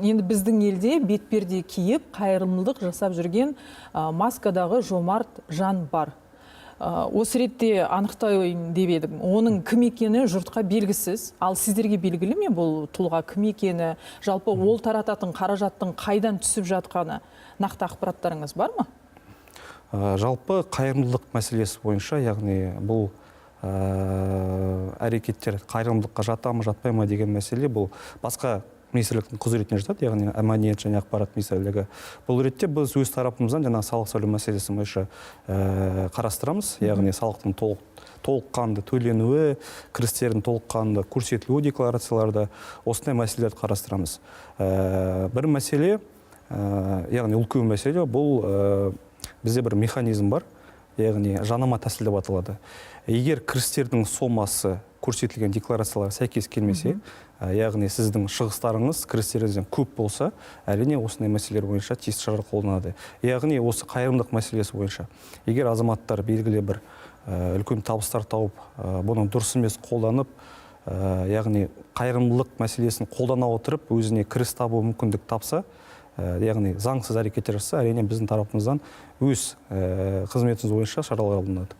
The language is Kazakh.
Енді біздің елде бетперде киіп, қайырымдылық жасап жүрген маскадағы жомарт жан бар. Осы ретте анықтайын деп едім. Оның кім екені жұртқа белгісіз. Ал сіздерге белгілі ме бұл тұлға кім екені, жалпы ол тарататын қаражаттың қайдан түсіп жатқаны нақты ақпараттарыңыз бар ма? Жалпы қайырымдылық мәселесі бойынша, яғни бұл әрекеттер қайырымдылыққа жата ма, жатпай ма деген мәселе бұл басқа министрліктің құзыретіне жатады, яғни мәдениет және ақпарат министрлігі. Бұл ретте біз өз тарапымыздан жаңа салық төлеу мәселесі бойынша қарастырамыз, яғни салықтың толыққанды төленуі, кірістердің толыққанды көрсетілуі декларацияларда осындай мәселелерді қарастырамыз. Бір мәселе, яғни үлкен мәселе, бұл бізде бір механизм бар, яғни жанама тәсіл деп аталады. Егер кірістердің сомасы көрсетілген декларацияларға сәйкес келмесе, яғни сіздің шығыстарыңыз кірістеріңізден көп болса, әрине осындай мәселелер бойынша тиісті шара қолданады. Яғни осы қайырымдылық мәселесі бойынша, егер азаматтар белгілі бір үлкен табыстар тауып, бұның дұрыс емес қолданып, яғни қайырымдылық мәселесін қолдана отырып, өзіне кіріс табу мүмкіндік тапса, яғни заңсыз әрекеттер жасаса, әрине біздің тарапымыздан өз қызметіміз бойынша шаралар алынады.